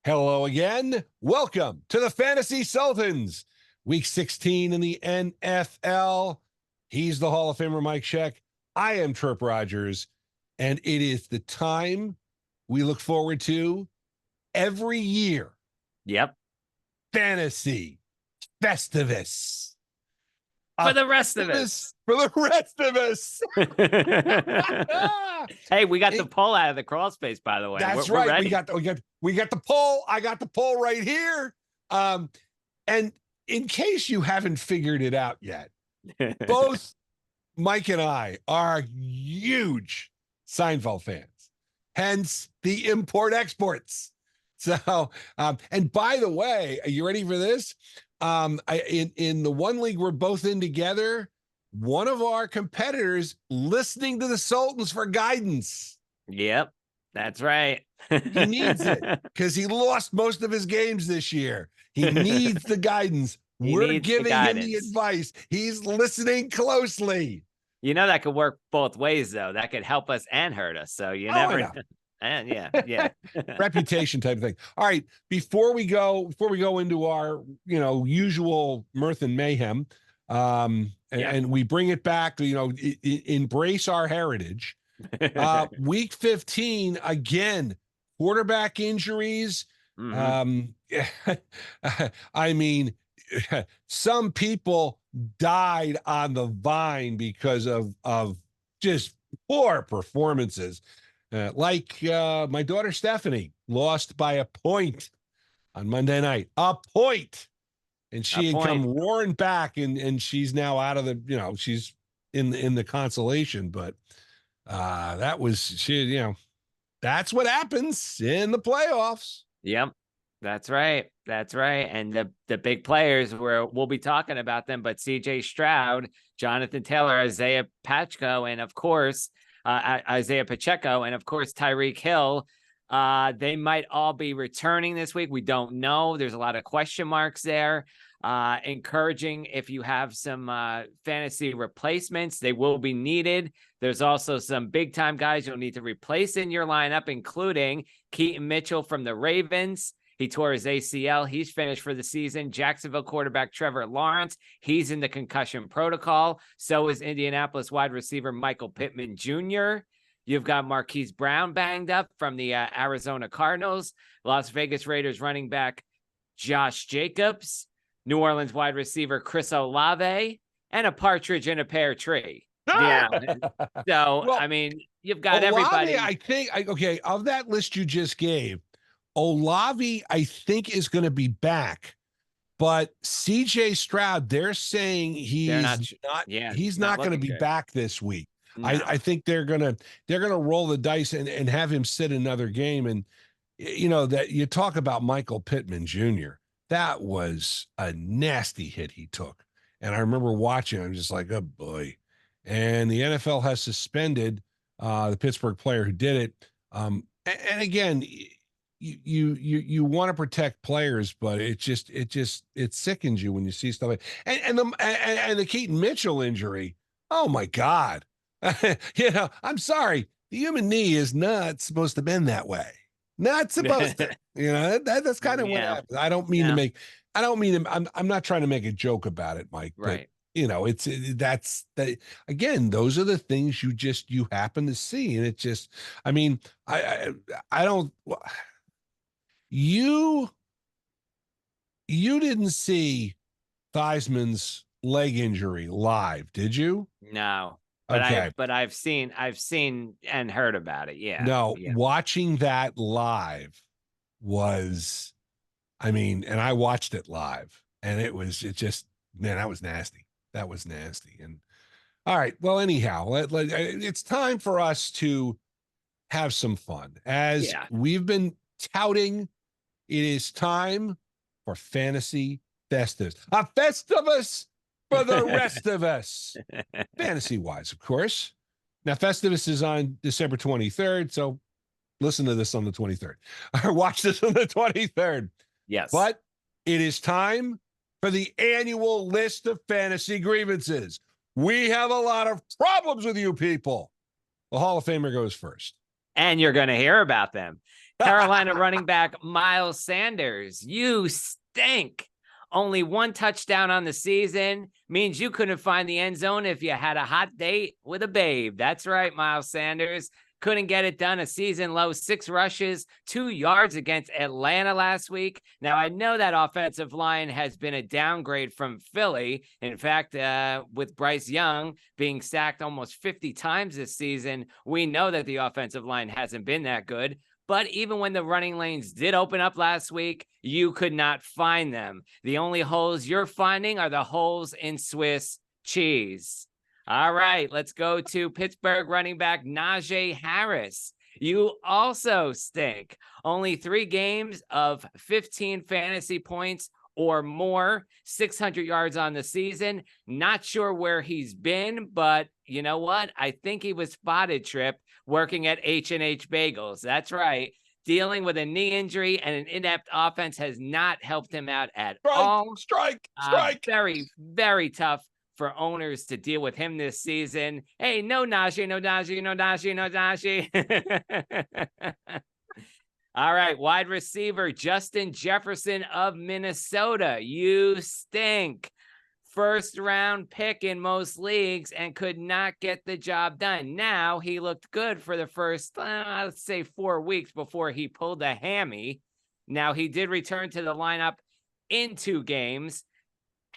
Hello again. Welcome to the Fantasy Sultans. Week 16 in the NFL. He's the Hall of Famer Mike Sheck. I am Tripp Rogers. And it is the time we look forward to every year. Yep. Fantasy Festivus. For the rest of us. For the rest of us. Hey, we got the poll out of the crawl space, by the way. That's we're right. ready. We got the poll. I got the poll right here. And in case you haven't figured it out yet, both Mike and I are huge Seinfeld fans, hence the import exports. So, and by the way, are you ready for this? In the one league we're both in together, one of our competitors listening to the Sultans for guidance. Yep, that's right. He needs it because he lost most of his games this year. He needs the guidance. We're giving him the advice. He's listening closely. You know that could work both ways, though. That could help us and hurt us. So you never know. And yeah. Reputation type of thing. All right. Before we go into our, usual mirth and mayhem, and we bring it back, embrace our heritage. Week 15, again, quarterback injuries. Mm-hmm. I mean, some people died on the vine because of just poor performances. Like my daughter Stephanie lost by a point on Monday night. A point. And she had come roaring back, and she's now out of the, she's in the consolation. But that was that's what happens in the playoffs. Yep. That's right. And the big players, we'll be talking about them, but CJ Stroud, Jonathan Taylor, Isaiah Pacheco, and of course, Tyreek Hill. They might all be returning this week. We don't know. There's a lot of question marks there. Encouraging if you have some fantasy replacements, they will be needed. There's also some big time guys you'll need to replace in your lineup, including Keaton Mitchell from the Ravens. He tore his ACL. He's finished for the season. Jacksonville quarterback Trevor Lawrence, he's in the concussion protocol. So is Indianapolis wide receiver Michael Pittman Jr. You've got Marquise Brown banged up from the Arizona Cardinals. Las Vegas Raiders running back Josh Jacobs. New Orleans wide receiver Chris Olave. And a partridge in a pear tree. Yeah. So, well, I mean, you've got Olave, everybody. I think, of that list you just gave, Olave, I think, is going to be back, but CJ Stroud, they're saying he's not going to be back this week. No. I think they're gonna roll the dice and have him sit another game. And that you talk about Michael Pittman Jr., that was a nasty hit he took. And I remember watching, I'm just like, oh boy. And the NFL has suspended the Pittsburgh player who did it. And again, you want to protect players, but it sickens you when you see stuff like and the Keaton Mitchell injury. Oh my God. I'm sorry. The human knee is not supposed to bend that way. Not supposed to. That's kind of what happens. I don't mean I'm not trying to make a joke about it, Mike. Right. But, again, those are the things you happen to see. And it just, I mean, I don't. You didn't see Theismann's leg injury live, did you? No. But I've seen and heard about it. Yeah. No, watching that live was, and I watched it live, and that was nasty. That was nasty. And all right, well, anyhow, it's time for us to have some fun. As we've been touting, it is time for Fantasy Festivus. A Festivus for the rest of us. Fantasy-wise, of course. Now, Festivus is on December 23rd, so listen to this on the 23rd. Or watch this on the 23rd. Yes. But it is time for the annual list of fantasy grievances. We have a lot of problems with you people. The Hall of Famer goes first. And you're going to hear about them. Carolina running back Miles Sanders, you stink. Only 1 touchdown on the season means you couldn't find the end zone if you had a hot date with a babe. That's right, Miles Sanders. Couldn't get it done. A season low 6 rushes, 2 yards against Atlanta last week. Now, I know that offensive line has been a downgrade from Philly. In fact, with Bryce Young being sacked almost 50 times this season, we know that the offensive line hasn't been that good. But even when the running lanes did open up last week, you could not find them. The only holes you're finding are the holes in Swiss cheese. All right, let's go to Pittsburgh running back Najee Harris. You also stink. Only 3 games of 15 fantasy points or more, 600 yards on the season. Not sure where he's been, but you know what? I think he was spotted, Tripp, working at H&H Bagels. That's right. Dealing with a knee injury and an inept offense has not helped him out at all. Strike. Very, very tough for owners to deal with him this season. Hey, no Najee. All right, wide receiver Justin Jefferson of Minnesota. You stink. First round pick in most leagues and could not get the job done. Now he looked good for the first, let's say 4 weeks before he pulled a hammy. Now he did return to the lineup in 2 games.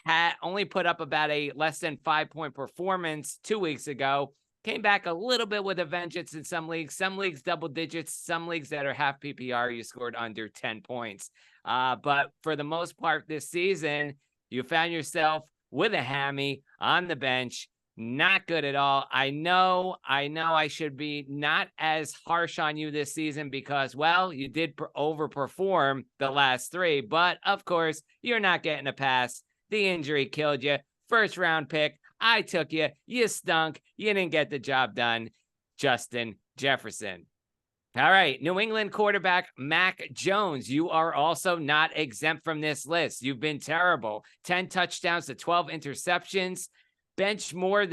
Had only put up about a less than 5-point performance 2 weeks ago. Came back a little bit with a vengeance in some leagues double digits, some leagues that are half PPR, you scored under 10 points. But for the most part this season, you found yourself with a hammy on the bench. Not good at all. I know I should be not as harsh on you this season because, well, you did overperform the last 3, but of course, you're not getting a pass. The injury killed you. First round pick. I took you. You stunk. You didn't get the job done. Justin Jefferson. All right. New England quarterback Mac Jones. You are also not exempt from this list. You've been terrible. 10 touchdowns to 12 interceptions. Bench more.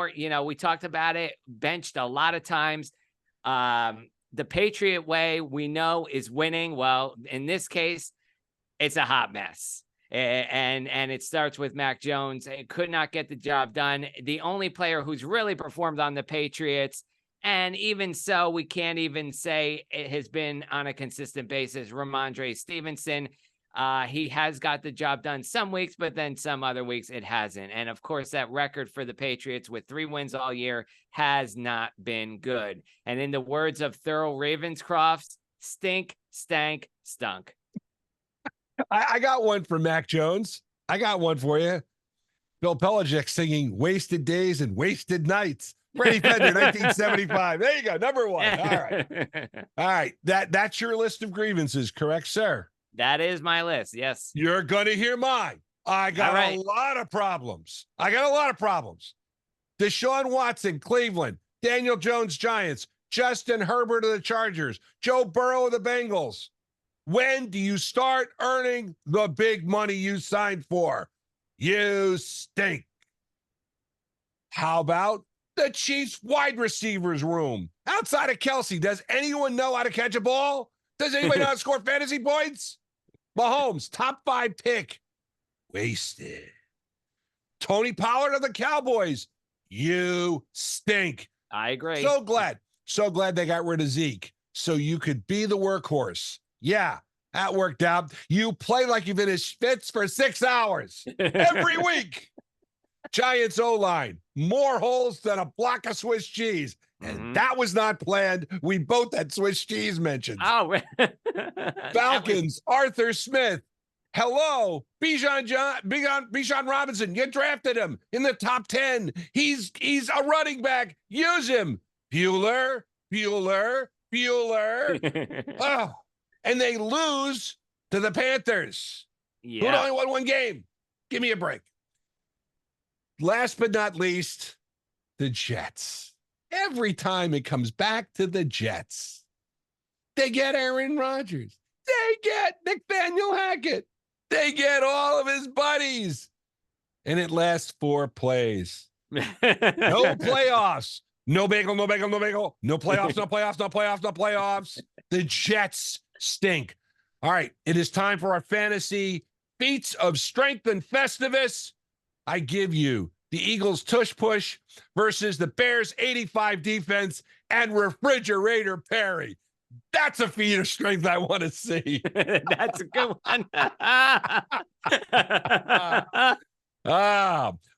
You know, we talked about it. Benched a lot of times. The Patriot way we know is winning. Well, in this case, it's a hot mess. And it starts with Mac Jones. It could not get the job done. The only player who's really performed on the Patriots, and even so, we can't even say it has been on a consistent basis, Ramondre Stevenson. He has got the job done some weeks, but then some other weeks it hasn't. And of course, that record for the Patriots with 3 wins all year has not been good. And in the words of Thurl Ravenscroft, stink, stank, stunk. I got one for Mac Jones. I got one for you. Bill Belichick singing Wasted Days and Wasted Nights. Freddie Fender, 1975. There you go. Number 1. All right. All right. That's your list of grievances, correct, sir? That is my list. Yes. You're going to hear mine. I got a lot of problems. Deshaun Watson, Cleveland. Daniel Jones, Giants. Justin Herbert of the Chargers. Joe Burrow of the Bengals. When do you start earning the big money you signed for? You stink. How about the Chiefs wide receivers room? Outside of Kelsey, does anyone know how to catch a ball? Does anybody know how to score fantasy points? Mahomes, top 5 pick. Wasted. Tony Pollard of the Cowboys. You stink. I agree. So glad they got rid of Zeke so you could be the workhorse. Yeah, that worked out. You play like you've been in Spitz for 6 hours every week. Giants O-line, more holes than a block of Swiss cheese. And that was not planned. We both had Swiss cheese mentioned. Oh, Falcons, Arthur Smith. Hello, Bijan Robinson. You drafted him in the top 10. He's a running back. Use him. Bueller. Oh. And they lose to the Panthers. Yeah. Who only won 1 game. Give me a break. Last but not least, the Jets. Every time it comes back to the Jets, they get Aaron Rodgers. They get Nathaniel Hackett. They get all of his buddies. And it lasts 4 plays. No playoffs. No bagel, no bagel, no bagel. No playoffs, no playoffs, no playoffs, no playoffs. The Jets stink. All right, it is time for our fantasy feats of strength and Festivus. I give you the Eagles tush push versus the Bears 85 defense and Refrigerator Perry. That's a feat of strength I want to see. That's a good one.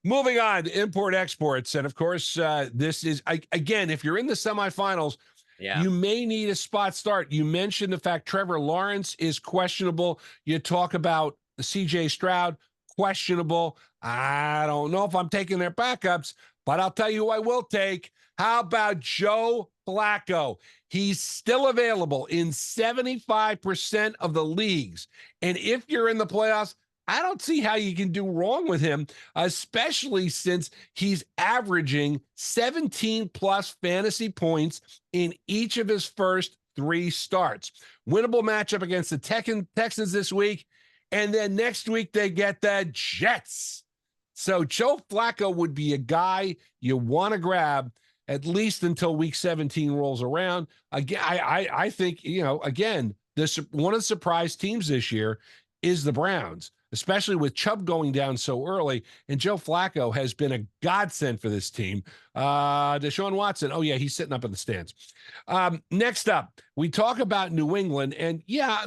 Moving on to import exports. And of course, this is, again, if you're in the semifinals, you may need a spot start. You mentioned the fact Trevor Lawrence is questionable. You talk about CJ Stroud, questionable. I don't know if I'm taking their backups, but I'll tell you who I will take. How about Joe Flacco? He's still available in 75% of the leagues. And if you're in the playoffs, I don't see how you can do wrong with him, especially since he's averaging 17 plus fantasy points in each of his first 3 starts. Winnable matchup against the Texans this week. And then next week they get the Jets. So Joe Flacco would be a guy you want to grab at least until week 17 rolls around. Again, I think, again, one of the surprise teams this year is the Browns, especially with Chubb going down so early. And Joe Flacco has been a godsend for this team. Deshaun Watson, oh, yeah, he's sitting up in the stands. Next up, we talk about New England. And, yeah,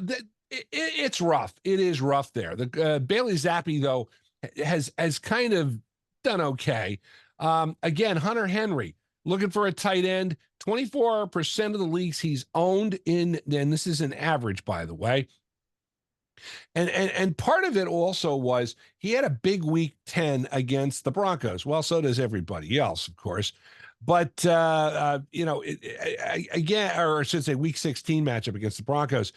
it's rough. It is rough there. The Bailey Zappi, though, has kind of done okay. Again, Hunter Henry, looking for a tight end. 24% of the leagues he's owned in, and this is an average, by the way. And part of it also was he had a big week 10 against the Broncos. Well, so does everybody else, of course. But, again, or I should say week 16 matchup against the Broncos.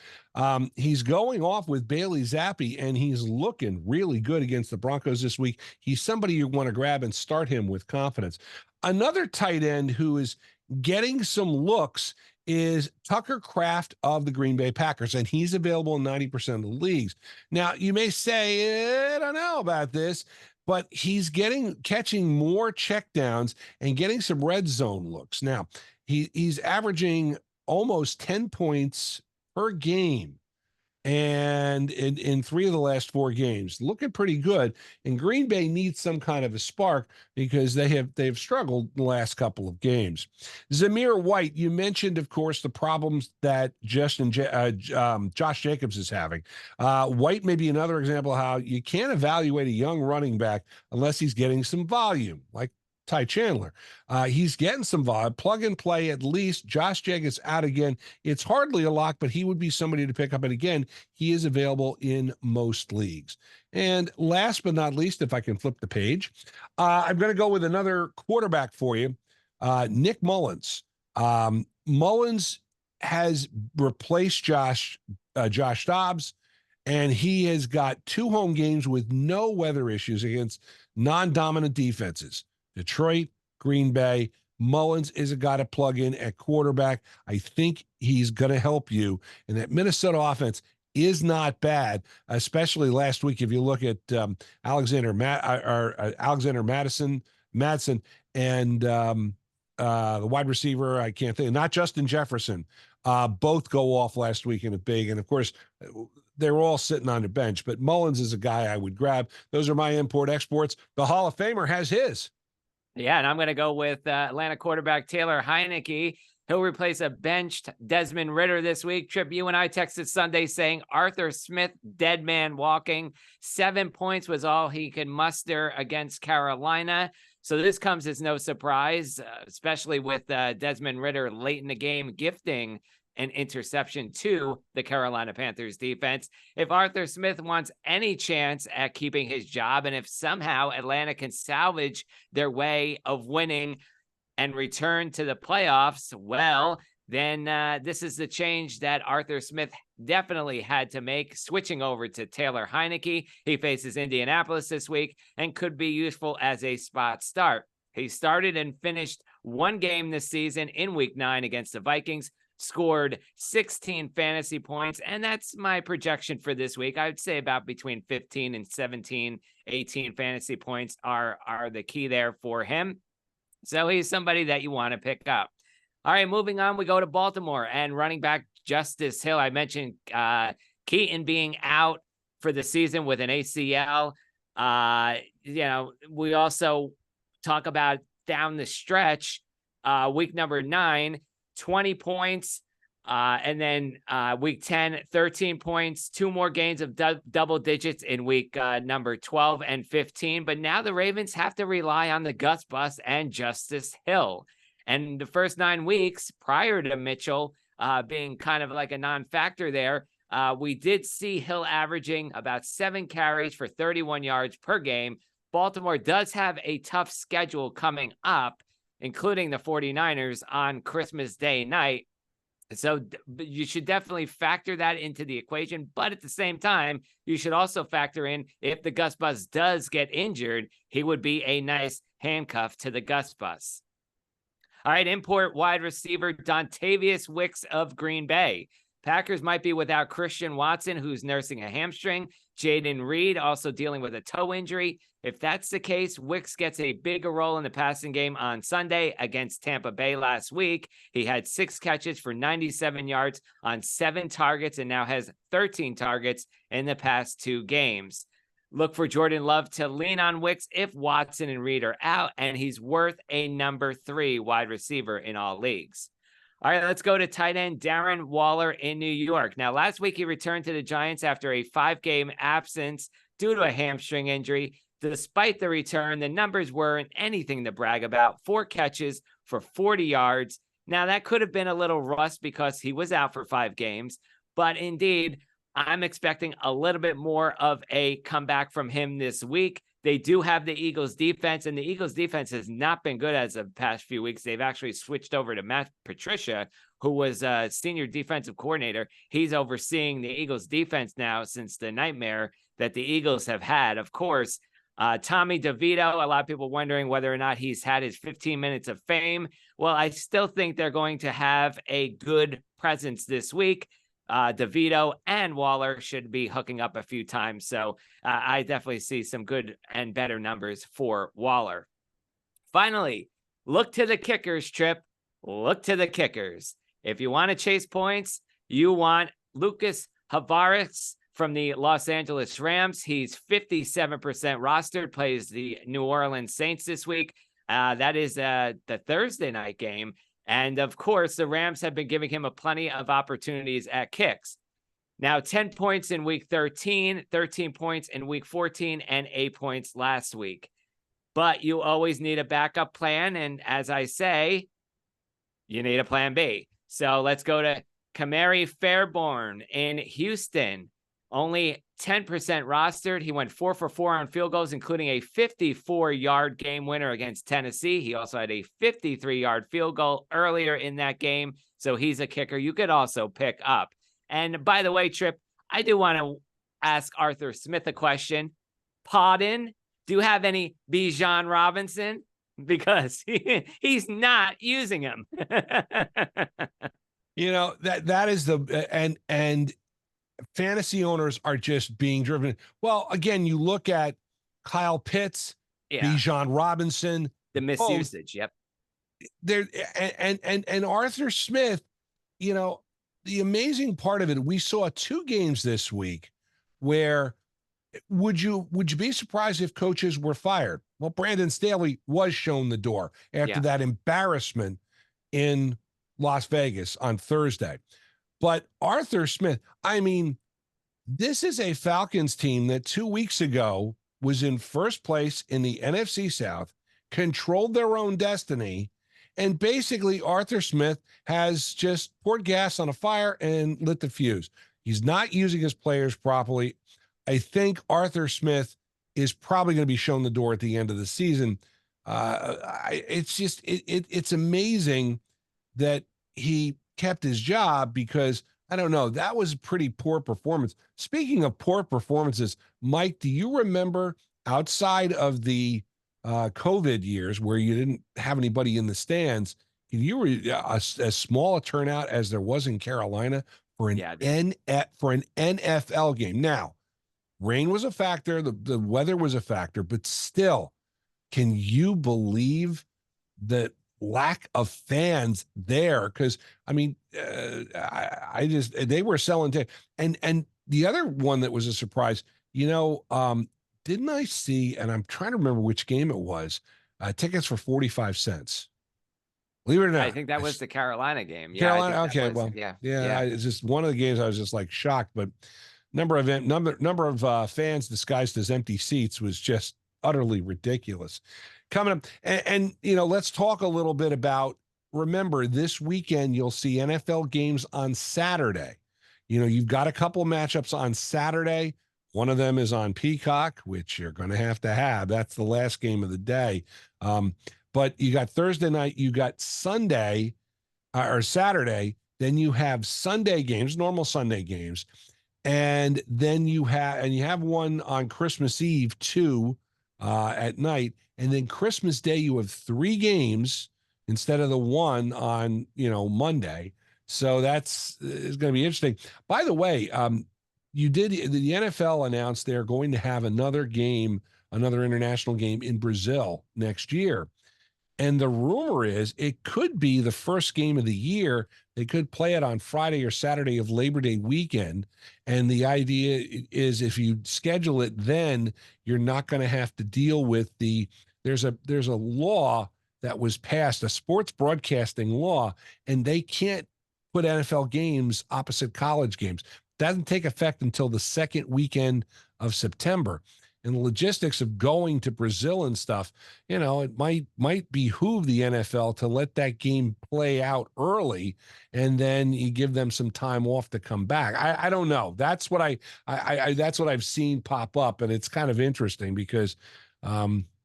He's going off with Bailey Zappi, and he's looking really good against the Broncos this week. He's somebody you want to grab and start him with confidence. Another tight end who is getting some looks is Tucker Kraft of the Green Bay Packers, and he's available in 90% of the leagues. Now, you may say, I don't know about this, but he's catching more checkdowns and getting some red zone looks. Now, he's averaging almost 10 points per game, and in 3 of the last 4 games, looking pretty good. And Green Bay needs some kind of a spark because they've struggled the last couple of games. Zamir White, you mentioned, of course, the problems that Josh Jacobs is having. White may be another example of how you can't evaluate a young running back unless he's getting some volume, like Ty Chandler. He's getting some volume. Plug and play at least. Josh Jacobs out again. It's hardly a lock, but he would be somebody to pick up. And again, he is available in most leagues. And last but not least, if I can flip the page, I'm going to go with another quarterback for you, Nick Mullins. Mullins has replaced Josh Dobbs, and he has got 2 home games with no weather issues against non-dominant defenses. Detroit, Green Bay. Mullins is a guy to plug in at quarterback. I think he's going to help you. And that Minnesota offense is not bad, especially last week. If you look at Alexander Madison, and the wide receiver, I can't think, not Justin Jefferson, both go off last week in a big. And of course, they were all sitting on the bench. But Mullins is a guy I would grab. Those are my import exports. The Hall of Famer has his. Yeah, and I'm going to go with Atlanta quarterback Taylor Heineke. He'll replace a benched Desmond Ridder this week. Tripp, you and I texted Sunday saying Arthur Smith, dead man walking. 7 points was all he could muster against Carolina. So this comes as no surprise, especially with Desmond Ridder late in the game gifting an interception to the Carolina Panthers defense. If Arthur Smith wants any chance at keeping his job, and if somehow Atlanta can salvage their way of winning and return to the playoffs, well, then this is the change that Arthur Smith definitely had to make, switching over to Taylor Heineke. He faces Indianapolis this week and could be useful as a spot start. He started and finished 1 game this season in week 9 against the Vikings, scored 16 fantasy points, and that's my projection for this week. I would say about between 15 and 17, 18 fantasy points are the key there for him. So he's somebody that you want to pick up. All right, moving on, we go to Baltimore and running back Justice Hill. I mentioned Keaton being out for the season with an ACL. We also talk about down the stretch, week number 9, 20 points. And then week 10, 13 points, 2 more games of double digits in week number 12 and 15. But now the Ravens have to rely on the Gus Bus and Justice Hill. And the first 9 weeks prior to Mitchell being kind of like a non-factor there, we did see Hill averaging about 7 carries for 31 yards per game. Baltimore does have a tough schedule coming up, including the 49ers on Christmas Day night. So you should definitely factor that into the equation. But at the same time, you should also factor in if the Gus Bus does get injured, he would be a nice handcuff to the Gus Bus. All right, import wide receiver Dontavius Wicks of Green Bay. Packers might be without Christian Watson, who's nursing a hamstring. Jaden Reed also dealing with a toe injury. If that's the case, Wicks gets a bigger role in the passing game on Sunday against Tampa Bay last week. He had 6 catches for 97 yards on 7 targets and now has 13 targets in the past 2 games. Look for Jordan Love to lean on Wicks if Watson and Reed are out, and he's worth a number 3 wide receiver in all leagues. All right, let's go to tight end Darren Waller in New York. Now, last week he returned to the Giants after a 5-game absence due to a hamstring injury. Despite the return, the numbers weren't anything to brag about. 4 catches for 40 yards. Now, that could have been a little rust because he was out for 5 games, but indeed, I'm expecting a little bit more of a comeback from him this week. They do have the Eagles defense, and the Eagles defense has not been good as of the past few weeks. They've actually switched over to Matt Patricia, who was a senior defensive coordinator. He's overseeing the Eagles defense now since the nightmare that the Eagles have had. Of course, Tommy DeVito, a lot of people wondering whether or not he's had his 15 minutes of fame. Well, I still think they're going to have a good presence this week. DeVito and Waller should be hooking up a few times. So I definitely see some good and better numbers for Waller. Finally, look to the kickers, Tripp. Look to the kickers. If you want to chase points, you want Lucas Havaris from the Los Angeles Rams. He's 57% rostered, plays the New Orleans Saints this week. That is the Thursday night game. And of course, the Rams have been giving him plenty of opportunities at kicks. Now, 10 points in week 13, 13 points in week 14, and 8 points last week. But you always need a backup plan. And as I say, you need a plan B. So let's go to Kamari Fairborn in Houston. Only 10% rostered. He went 4 for 4 on field goals, including a 54-yard game winner against Tennessee. He also had a 53-yard field goal earlier in that game. So he's a kicker you could also pick up. And by the way, Tripp, I do want to ask Arthur Smith a question. Pardon? Do you have any Bijan Robinson? Because he's not using him. That is and fantasy owners are just being driven. Well, again, you look at Kyle Pitts, Bijan Robinson, the misusage. Yep. There and Arthur Smith, the amazing part of it, we saw 2 games this week where would you be surprised if coaches were fired? Well, Brandon Staley was shown the door after that embarrassment in Las Vegas on Thursday. But Arthur Smith, I mean, this is a Falcons team that 2 weeks ago was in first place in the NFC South, controlled their own destiny, and basically Arthur Smith has just poured gas on a fire and lit the fuse. He's not using his players properly. I think Arthur Smith is probably going to be shown the door at the end of the season. It's amazing that he kept his job because, I don't know, that was a pretty poor performance. Speaking of poor performances, Mike, do you remember outside of the COVID years where you didn't have anybody in the stands, you were as small a turnout as there was in Carolina for an NFL game? Now, rain was a factor, the weather was a factor, but still, can you believe the lack of fans there. Because I mean, I just they were selling and the other one that was a surprise, didn't I see? And I'm trying to remember which game it was. Tickets for 45 cents. Believe it or I not, think that was the Carolina game. Yeah, I Carolina. think that Okay, was. well, Yeah, yeah, yeah. it's just one of the games I was just like shocked, but number of fans disguised as empty seats was just utterly ridiculous. Coming up, and let's talk a little bit about. Remember, this weekend you'll see NFL games on Saturday. You've got a couple matchups on Saturday. One of them is on Peacock, which you're going to have. That's the last game of the day. But you got Thursday night, you got Sunday or Saturday, then you have Sunday games, normal Sunday games, and then you have one on Christmas Eve too, at night, and then Christmas Day you have 3 games instead of the one on Monday. So it's going to be interesting. By the way, the NFL announced they're going to have another international game in Brazil next year. And the rumor is it could be the first game of the year. They could play it on Friday or Saturday of Labor Day weekend. And the idea is if you schedule it, then you're not going to have to deal with there's a law that was passed, a sports broadcasting law, and they can't put NFL games opposite college games. Doesn't take effect until the second weekend of September. And the logistics of going to Brazil and stuff, it might behoove the NFL to let that game play out early, and then you give them some time off to come back. I don't know. That's what that's what I've seen pop up, and it's kind of interesting because,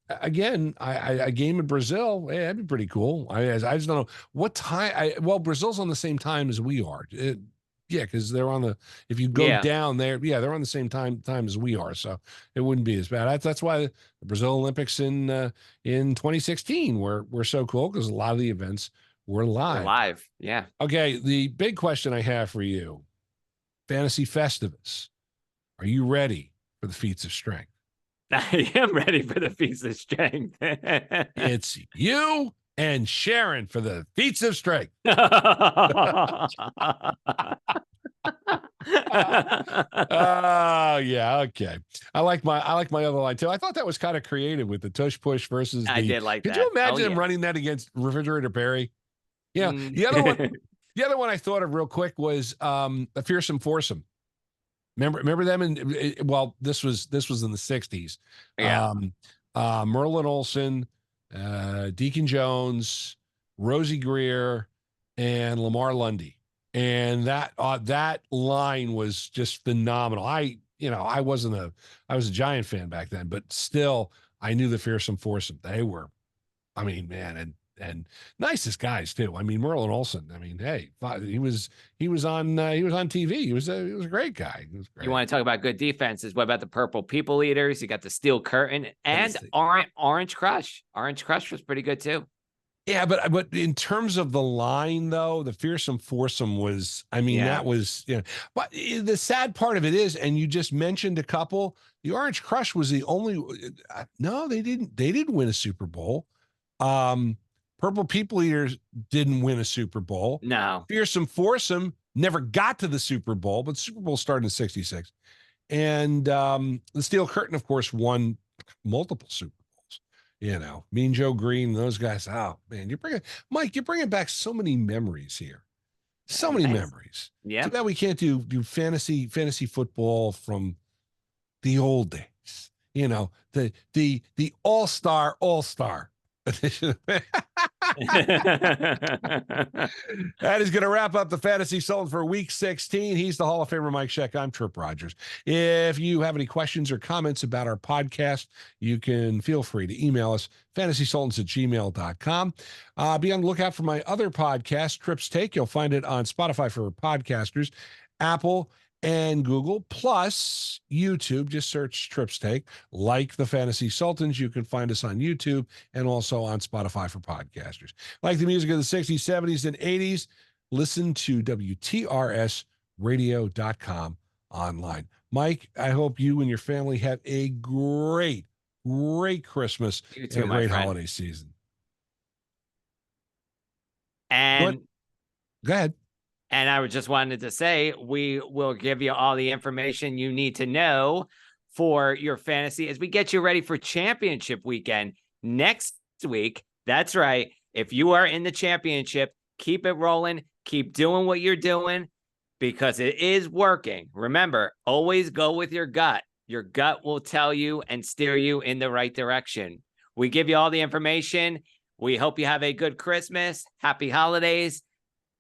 again, a game in Brazil, that'd be pretty cool. I just don't know what time. Brazil's on the same time as we are. Yeah, because they're if you go down there, they're on the same time as we are, so it wouldn't be as bad. That's why the Brazil Olympics in 2016 were so cool, because a lot of the events were live. Yeah. Okay, the big question I have for you, Fantasy Festivus, are you ready for the feats of strength? I am ready for the feats of strength. It's you and Sharon for the feats of strength. Yeah, okay. I like my other line too. I thought that was kind of creative with the tush push versus I did like Could that. you imagine him running that against Refrigerator Perry? Yeah. The other one I thought of real quick was a Fearsome Foursome. Remember them this was in the 60s. Yeah. Merlin Olsen, Deacon Jones, Rosie Greer, and Lamar Lundy. And that line was just phenomenal. I was a Giant fan back then, but still I knew the Fearsome Foursome. They were, I mean, man, and nicest guys too. I mean, Merlin Olsen. I mean, hey, he was on TV. He was a great guy. He was great. You want to talk about good defenses? What about the Purple People Eaters? You got the Steel Curtain and Orange Crush. Orange Crush was pretty good too. Yeah, but in terms of the line, though, the Fearsome Foursome was, that was, But the sad part of it is, and you just mentioned a couple, the Orange Crush was the only, no, they didn't win a Super Bowl. Purple People Eaters didn't win a Super Bowl. No. Fearsome Foursome never got to the Super Bowl, but Super Bowl started in '66. And the Steel Curtain, of course, won multiple Super Bowls. Mean Joe Green, those guys. Oh man, you're bringing back so many memories here. So many memories. Yeah. Too bad we can't do fantasy football from the old days. The all-star. That is going to wrap up the Fantasy Sultan for Week 16. He's the Hall of Famer Mike Scheck. I'm Tripp Rogers. If you have any questions or comments about our podcast, you can feel free to email us, fantasysultans@gmail.com. Be on the lookout for my other podcast, Tripp's Take. You'll find it on Spotify for podcasters, Apple, and Google, plus YouTube. Just search Tripp's Take. Like the Fantasy Sultans, you can find us on YouTube and also on Spotify for podcasters. Like the music of the 60s, 70s, and 80s, listen to WTRSradio.com online. Mike, I hope you and your family have a great Christmas and a great holiday season. And go ahead. And I just wanted to say, we will give you all the information you need to know for your fantasy as we get you ready for championship weekend next week. That's right. If you are in the championship, keep it rolling. Keep doing what you're doing because it is working. Remember, always go with your gut. Your gut will tell you and steer you in the right direction. We give you all the information. We hope you have a good Christmas. Happy holidays.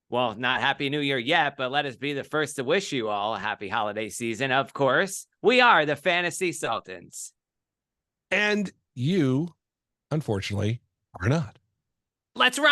Well, not Happy New Year yet, but let us be the first to wish you all a happy holiday season, of course. We are the Fantasy Sultans. And you, unfortunately, are not. Let's run.